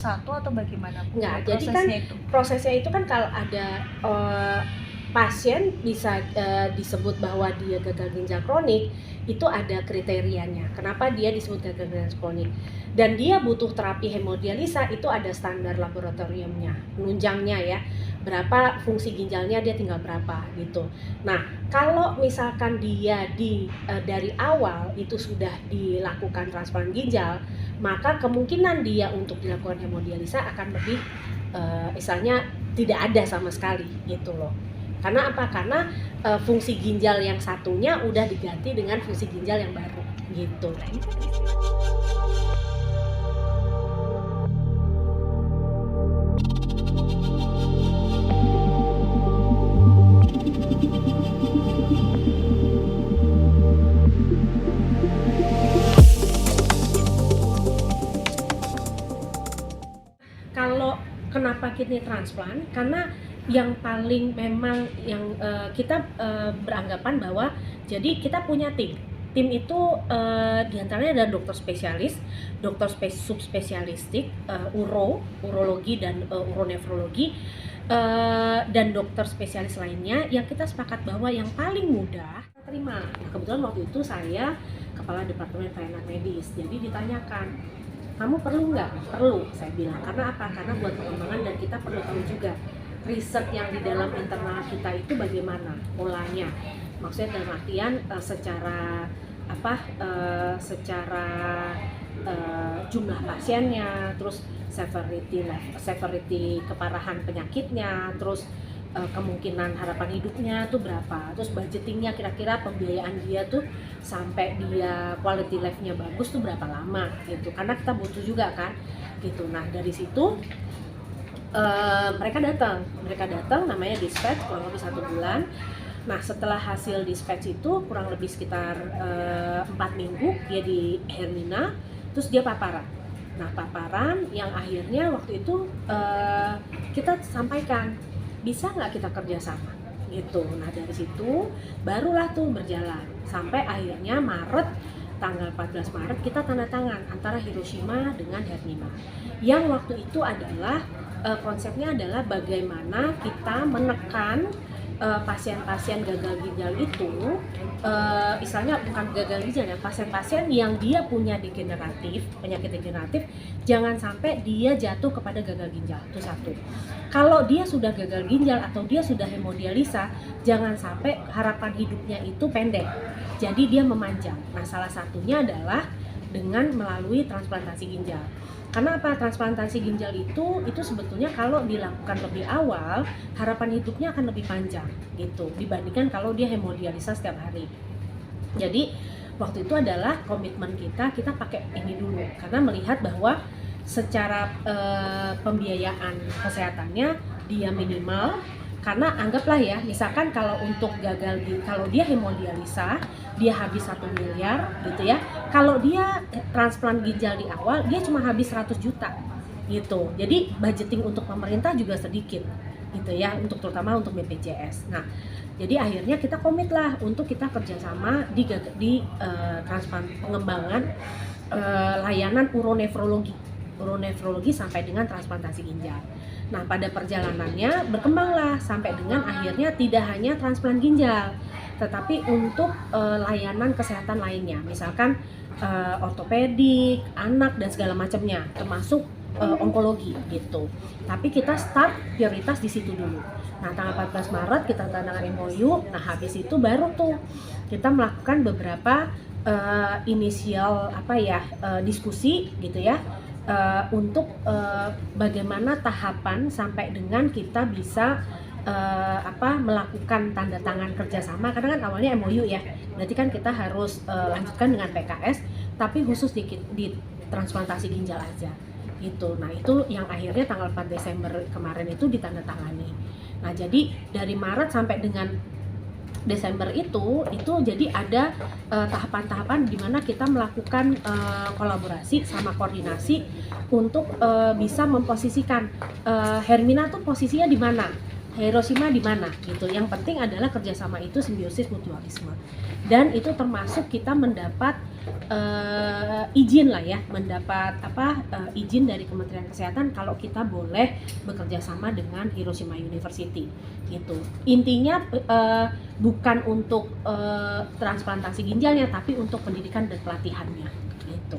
satu atau bagaimana Bu? Enggak, jadi kan prosesnya itu kan kalau ada pasien bisa disebut bahwa dia gagal ginjal kronik, itu ada kriterianya. Kenapa dia disebut gagal ginjal kronik? Dan dia butuh terapi hemodialisa, itu ada standar laboratoriumnya, penunjangnya ya. Berapa fungsi ginjalnya, dia tinggal berapa gitu. Nah, kalau misalkan dia dari awal itu sudah dilakukan transplant ginjal, maka kemungkinan dia untuk dilakukan hemodialisa akan lebih misalnya tidak ada sama sekali gitu loh. Karena apa? Karena fungsi ginjal yang satunya udah diganti dengan fungsi ginjal yang baru gitu. Kalau kenapa kidney transplant? Karena yang paling memang yang kita beranggapan bahwa jadi kita punya tim itu diantaranya ada dokter spesialis, dokter subspesialistik, urologi dan uronefrologi, dan dokter spesialis lainnya yang kita sepakat bahwa yang paling mudah terima. Nah, kebetulan waktu itu saya kepala departemen pelayanan medis, jadi ditanyakan, kamu perlu nggak? Perlu, saya bilang. Karena apa? Karena buat pengembangan, dan kita perlu tahu juga riset yang di dalam internal kita itu bagaimana polanya. Maksudnya dalam artian secara jumlah pasiennya, terus severity keparahan penyakitnya, terus kemungkinan harapan hidupnya tuh berapa, terus budgetingnya kira-kira pembiayaan dia tuh sampai dia quality life-nya bagus tuh berapa lama gitu, karena kita butuh juga kan gitu. Nah dari situ mereka datang namanya dispatch kurang lebih 1 bulan. Nah setelah hasil dispatch itu kurang lebih sekitar 4 minggu dia di Hermina, terus dia paparan. Nah paparan yang akhirnya waktu itu kita sampaikan, bisa nggak kita kerjasama gitu. Nah dari situ barulah tuh berjalan sampai akhirnya tanggal 14 Maret kita tanda tangan antara Hiroshima dengan Hermina, yang waktu itu adalah konsepnya adalah bagaimana kita menekan pasien-pasien gagal ginjal itu, misalnya bukan gagal ginjal ya, pasien-pasien yang dia punya penyakit degeneratif, jangan sampai dia jatuh kepada gagal ginjal, itu satu. Kalau dia sudah gagal ginjal atau dia sudah hemodialisa, jangan sampai harapan hidupnya itu pendek, jadi dia memanjang. Nah salah satunya adalah dengan melalui transplantasi ginjal. Karena apa? Transplantasi ginjal itu sebetulnya kalau dilakukan lebih awal, harapan hidupnya akan lebih panjang gitu dibandingkan kalau dia hemodialisa setiap hari. Jadi waktu itu adalah komitmen kita pakai ini dulu, karena melihat bahwa secara pembiayaan kesehatannya dia minimal. Karena anggaplah ya, misalkan kalau untuk kalau dia hemodialisa dia habis 1 miliar gitu ya, kalau dia transplant ginjal di awal dia cuma habis 100 juta gitu. Jadi budgeting untuk pemerintah juga sedikit gitu ya, terutama untuk BPJS. Nah jadi akhirnya kita komit lah untuk kita kerjasama di transplant pengembangan layanan uronefrologi sampai dengan transplantasi ginjal. Nah pada perjalanannya berkembanglah sampai dengan akhirnya tidak hanya transplant ginjal, tetapi untuk layanan kesehatan lainnya, misalkan ortopedik, anak dan segala macamnya, termasuk onkologi gitu. Tapi kita start prioritas di situ dulu. Nah tanggal 14 Maret kita tanda tangan MOU. Nah habis itu baru tuh kita melakukan beberapa inisial diskusi gitu ya, untuk bagaimana tahapan sampai dengan kita bisa melakukan tanda tangan kerjasama. Karena kan awalnya MOU ya, berarti kan kita harus lanjutkan dengan PKS, tapi khusus di transplantasi ginjal aja gitu. Nah itu yang akhirnya tanggal 4 Desember kemarin itu ditandatangani. Nah jadi dari Maret sampai dengan Desember itu jadi ada tahapan-tahapan di mana kita melakukan kolaborasi sama koordinasi untuk bisa memposisikan Hermina tuh posisinya di mana, Hiroshima di mana gitu. Yang penting adalah kerjasama itu simbiosis mutualisme, dan itu termasuk kita mendapat izin lah ya, mendapat izin dari Kementerian Kesehatan kalau kita boleh bekerja sama dengan Hiroshima University gitu. Intinya bukan untuk transplantasi ginjalnya, tapi untuk pendidikan dan pelatihannya gitu.